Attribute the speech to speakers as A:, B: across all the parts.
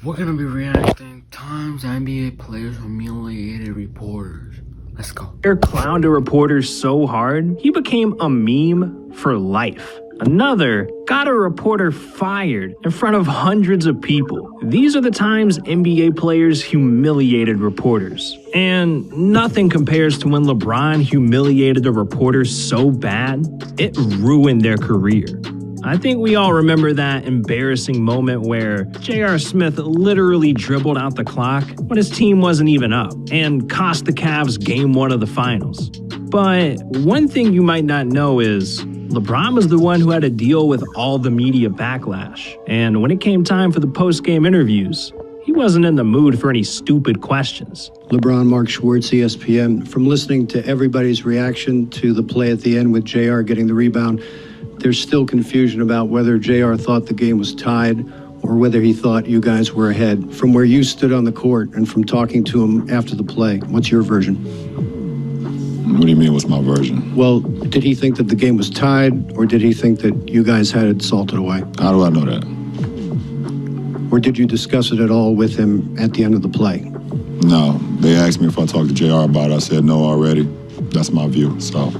A: We're gonna be reacting times NBA players humiliated reporters. Let's go.
B: Clowned a reporter so hard, he became a meme for life. Another got a reporter fired in front of hundreds of people. These are the times NBA players humiliated reporters. And nothing compares to when LeBron humiliated a reporter so bad, it ruined their career. I think we all remember that embarrassing moment where J.R. Smith literally dribbled out the clock when his team wasn't even up and cost the Cavs Game 1 of the finals. But one thing you might not know is LeBron was the one who had to deal with all the media backlash. And when it came time for the post-game interviews, he wasn't in the mood for any stupid questions.
C: LeBron, Mark Schwartz, ESPN. From listening to everybody's reaction to the play at the end with JR getting the rebound, there's still confusion about whether JR thought the game was tied or whether he thought you guys were ahead. From where you stood on the court and from talking to him after the play, what's your version?
D: What do you mean, what's my version?
C: Well, did he think that the game was tied, or did he think that you guys had it salted away?
D: How do I know that?
C: Or did you discuss it at all with him at the end of the play?
D: No. They asked me if I talked to JR about it. I said no already. That's my view. So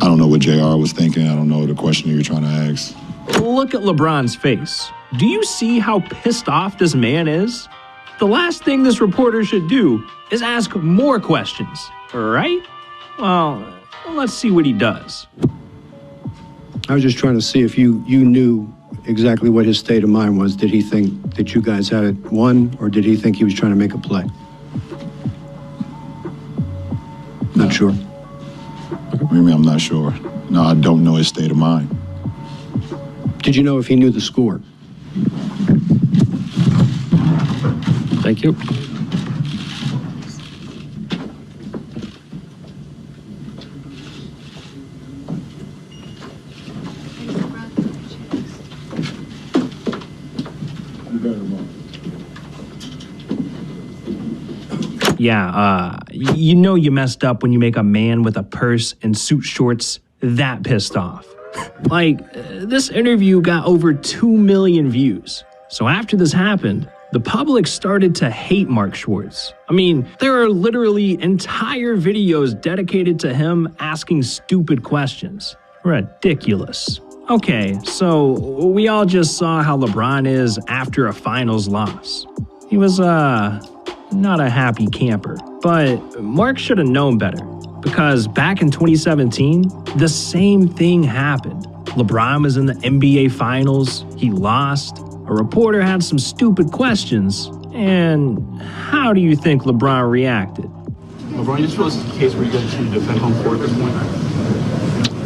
D: I don't know what JR was thinking. I don't know the question you're trying to ask.
B: Look at LeBron's face. Do you see how pissed off this man is? The last thing this reporter should do is ask more questions, right? Well, let's see what he does.
C: I was just trying to see if you knew exactly what his state of mind was. Did he think that you guys had it won, or did he think he was trying to make a play? Not sure.
D: What do you mean I'm not sure? No, I don't know his state of mind.
C: Did you know if he knew the score?
B: Thank you. Yeah, you know you messed up when you make a man with a purse and suit shorts that pissed off. This interview got over 2 million views. So after this happened, the public started to hate Mark Schwartz. I mean, there are literally entire videos dedicated to him asking stupid questions. Ridiculous. Okay, so we all just saw how LeBron is after a finals loss. He was, not a happy camper. But Mark should have known better, because back in 2017, the same thing happened. LeBron was in the NBA Finals, he lost, a reporter had some stupid questions, and how do you think LeBron reacted?
E: LeBron, you just feel this is a case where you guys should defend home court at this point?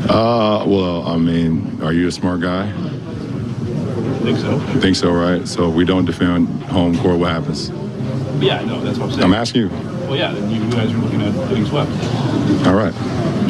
D: Well, I mean, are you a smart guy?
E: I think so.
D: You think so, right? So if we don't defend home court, what happens?
E: Yeah, no, that's what I'm saying.
D: I'm asking you.
E: Well, yeah, then you guys are looking at getting swept.
D: All right.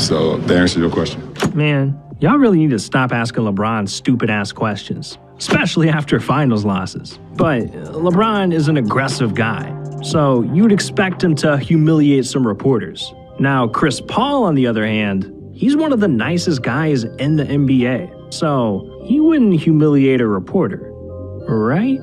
D: So that answers your question.
B: Man, y'all really need to stop asking LeBron stupid-ass questions, especially after finals losses. But LeBron is an aggressive guy, so you'd expect him to humiliate some reporters. Now, Chris Paul, on the other hand, he's one of the nicest guys in the NBA, so he wouldn't humiliate a reporter, right?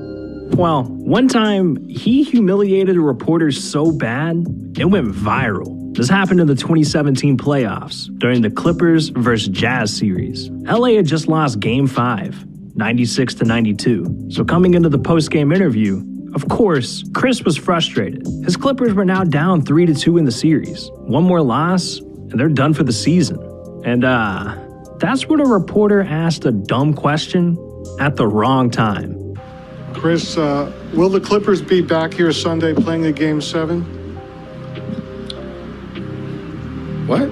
B: Well, one time, he humiliated a reporter so bad, it went viral. This happened in the 2017 playoffs, during the Clippers vs. Jazz series. LA had just lost Game 5, 96-92. So coming into the post-game interview, of course, Chris was frustrated. His Clippers were now down 3-2 in the series. One more loss, and they're done for the season. And that's when a reporter asked a dumb question at the wrong time.
F: Chris, will the Clippers be back here Sunday playing a Game 7?
G: What?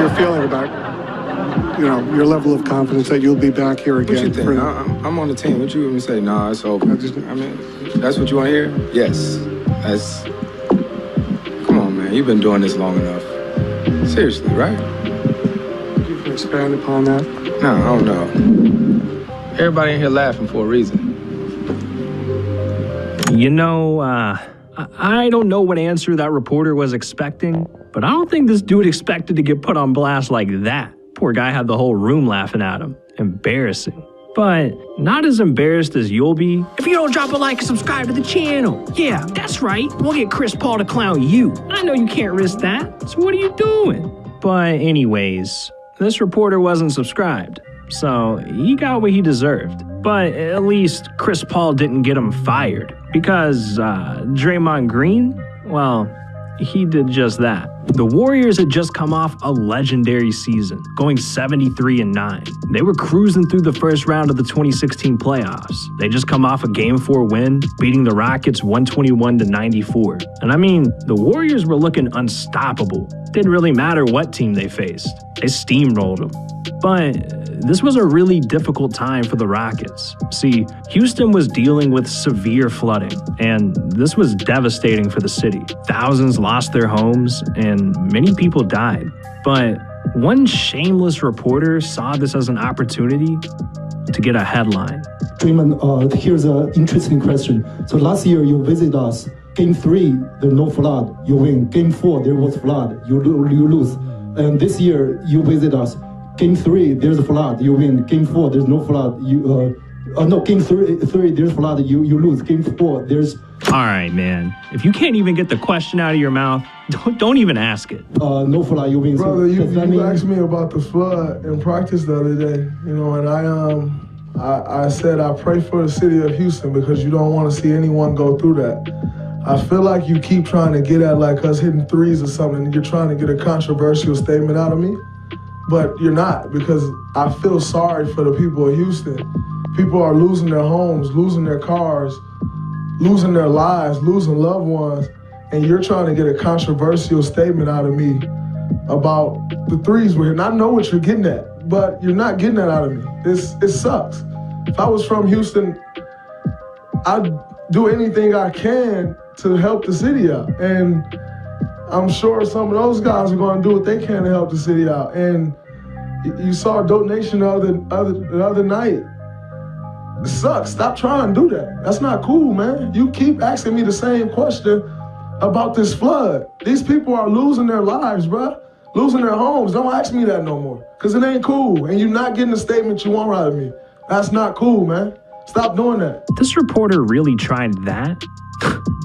F: Your feeling about, your level of confidence that you'll be back here again.
G: What you think? I'm on the team. What you want me to say? Nah, it's over. I mean, that's what you want to hear? Yes. Come on, man. You've been doing this long enough. Seriously, right?
F: You can expand upon that.
G: No, I don't know. Everybody in here laughing for a reason.
B: You know, I don't know what answer that reporter was expecting, but I don't think this dude expected to get put on blast like that. Poor guy had the whole room laughing at him. Embarrassing. but not as embarrassed as you'll be if you don't drop a like and subscribe to the channel. Yeah, that's right. We'll get Chris Paul to clown you. I know you can't risk that, so what are you doing? But anyways, this reporter wasn't subscribed, so he got what he deserved. But at least Chris Paul didn't get him fired, because Draymond Green, well, he did just that. The Warriors had just come off a legendary season, going 73-9. They were cruising through the first round of the 2016 playoffs. They just come off a Game 4 win, beating the Rockets 121-94. And I mean, the Warriors were looking unstoppable. Didn't really matter what team they faced. They steamrolled them. But this was a really difficult time for the Rockets. See, Houston was dealing with severe flooding, and this was devastating for the city. Thousands lost their homes, and many people died. But one shameless reporter saw this as an opportunity to get a headline.
H: Draymond, here's an interesting question. So last year you visited us. Game 3, there's no flood. You win. Game 4, there was flood. You lose. And this year you visit us. Game 3, there's a flood. You win. Game 4, there's no flood. Game 3, there's flood. You lose. Game 4, there's.
B: All right, man. If you can't even get the question out of your mouth, don't even ask it.
H: No flood. You win.
I: Brother, you asked me about the flood in practice the other day. And I said I pray for the city of Houston because you don't want to see anyone go through that. I feel like you keep trying to get at like us hitting threes or something. You're trying to get a controversial statement out of me. But you're not, because I feel sorry for the people of Houston. People are losing their homes, losing their cars, losing their lives, losing loved ones, and you're trying to get a controversial statement out of me about the threes we're hitting. I know what you're getting at, but you're not getting that out of me. It sucks. If I was from Houston, I'd do anything I can to help the city out. And I'm sure some of those guys are going to do what they can to help the city out. And you saw a donation the other night. It sucks. Stop trying to do that. That's not cool, man. You keep asking me the same question about this flood. These people are losing their lives, bro. Losing their homes. Don't ask me that no more, because it ain't cool. And you're not getting the statement you want out of me. That's not cool, man. Stop doing that.
B: This reporter really tried that?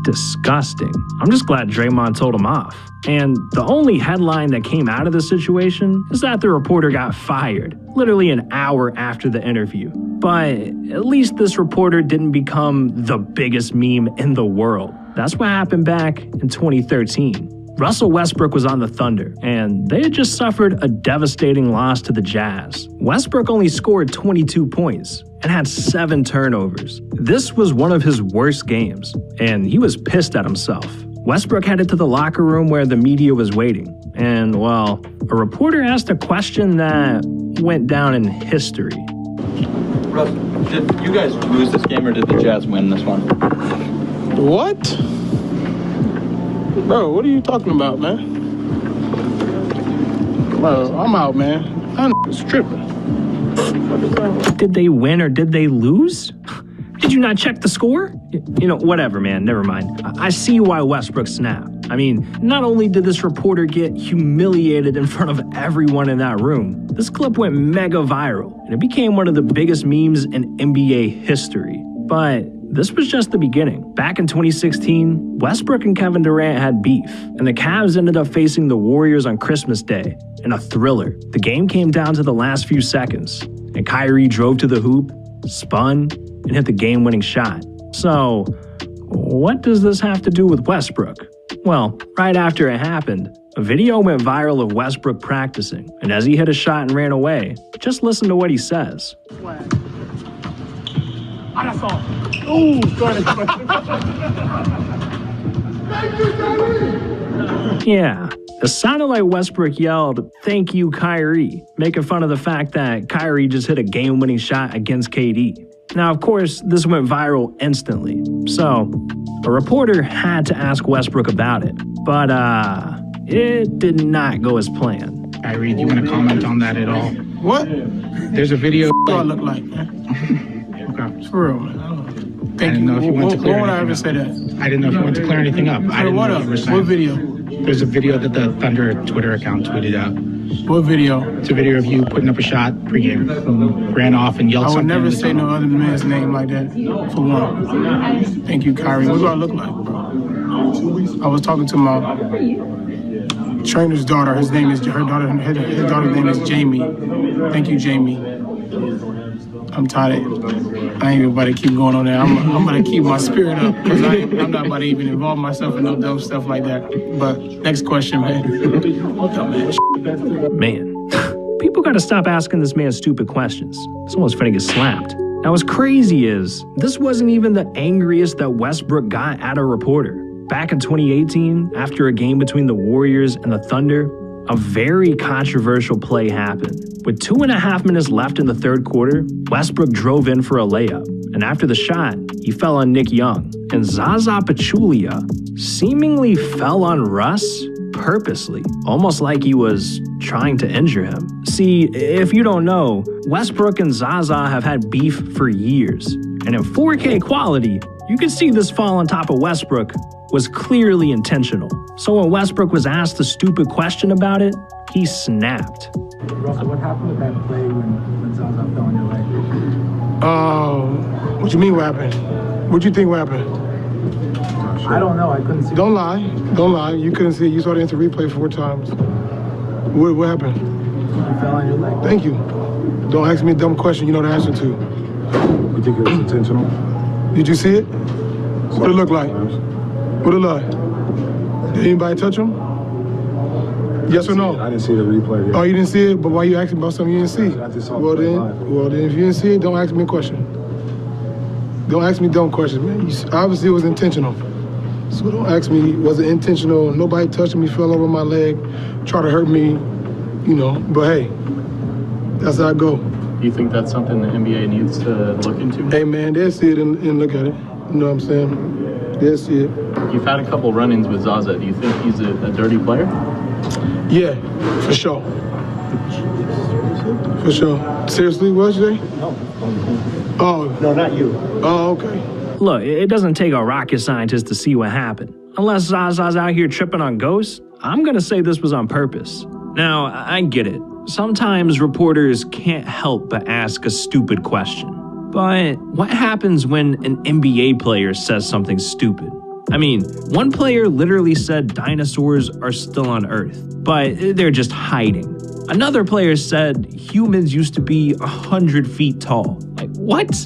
B: Disgusting. I'm just glad Draymond told him off. And the only headline that came out of this situation is that the reporter got fired, literally an hour after the interview. But at least this reporter didn't become the biggest meme in the world. That's what happened back in 2013. Russell Westbrook was on the Thunder, and they had just suffered a devastating loss to the Jazz. Westbrook only scored 22 points and had 7 turnovers. This was one of his worst games, and he was pissed at himself. Westbrook headed to the locker room where the media was waiting, and, well, a reporter asked a question that went down in history.
E: Russ, did you guys lose this game or did the Jazz win this one?
J: What? Bro, what are you talking about, man? Bro, I'm out, man. I'm tripping.
B: Did they win or did they lose? Did you not check the score? You know, whatever, man, never mind. I see why Westbrook snapped. I mean, not only did this reporter get humiliated in front of everyone in that room, this clip went mega viral, and it became one of the biggest memes in NBA history. But this was just the beginning. Back in 2016, Westbrook and Kevin Durant had beef, and the Cavs ended up facing the Warriors on Christmas Day in a thriller. The game came down to the last few seconds, and Kyrie drove to the hoop, spun, and hit the game-winning shot. So, what does this have to do with Westbrook? Well, right after it happened, a video went viral of Westbrook practicing, and as he hit a shot and ran away, just listen to what he says.
J: That's all. Ooh,
B: Yeah, it sounded like Westbrook yelled, "Thank you, Kyrie," making fun of the fact that Kyrie just hit a game-winning shot against KD. Now, of course, this went viral instantly, so a reporter had to ask Westbrook about it, but it did not go as planned.
J: Kyrie, do you want to comment on that at all? What? There's a video. What do I look like, man? Okay. For real, man. Thank you. What would I ever say that? I didn't know if you wanted to clear anything up. I didn't know what video? There's a video that the Thunder Twitter account tweeted out What video?
K: It's a video of you putting up a shot pregame. Ran off and yelled
J: I would
K: something.
J: never say no other man's name like that, for one. Thank you, Kyrie. What do I look like, bro? I was talking to my trainer's daughter. His daughter's name is Jamie. Thank you, Jamie. I'm tired. I ain't even about to keep going on there. I'm about to keep my spirit up because I'm not about to even involve myself in no dumb stuff like that. But next question, man.
B: Man, people gotta stop asking this man stupid questions. Someone's finna get slapped. Now, what's crazy is, this wasn't even the angriest that Westbrook got at a reporter. Back in 2018, after a game between the Warriors and the Thunder, a very controversial play happened. With 2.5 minutes left in the third quarter, Westbrook drove in for a layup, and after the shot, he fell on Nick Young, and Zaza Pachulia seemingly fell on Russ purposely, almost like he was trying to injure him. See, if you don't know, Westbrook and Zaza have had beef for years, and in 4K quality, you can see this fall on top of Westbrook was clearly intentional. So when Westbrook was asked a stupid question about it, he snapped.
H: Russell, what happened with that play when Zaza fell on your leg?
I: What you mean what happened? What you think what happened?
H: I don't know. I couldn't see.
I: Don't lie. Don't lie. You couldn't see it. You saw the instant replay 4 times. What happened?
H: You fell on your leg.
I: Thank you. Don't ask me a dumb question you know the answer to.
H: You think it was intentional?
I: Did you see it? What it look like? What it look like? Did anybody touch him? Yes or no?
H: I didn't see the replay yet.
I: Oh, you didn't see it? But why you asking about something you didn't see?
H: I just saw
I: Well
H: it
I: then, if you didn't see it, don't ask me a question. Don't ask me dumb questions, man. Obviously it was intentional. So don't ask me, was it intentional? Nobody touched me, fell over my leg, tried to hurt me, you know. But hey, that's how I go.
E: Do you think that's something the NBA needs to look into?
I: Hey man, they'll see it and look at it. You know what I'm saying? They'll see it.
E: You've had a couple run-ins with Zaza. Do you think he's a dirty player?
I: Yeah, for sure. For sure. Seriously, what you say?
H: No.
I: Oh.
H: No, not you.
I: Oh, okay.
B: Look, it doesn't take a rocket scientist to see what happened. Unless Zaza's out here tripping on ghosts, I'm gonna say this was on purpose. Now, I get it. Sometimes reporters can't help but ask a stupid question. But what happens when an NBA player says something stupid? I mean, one player literally said dinosaurs are still on Earth, but they're just hiding. Another player said humans used to be 100 feet tall. Like, what?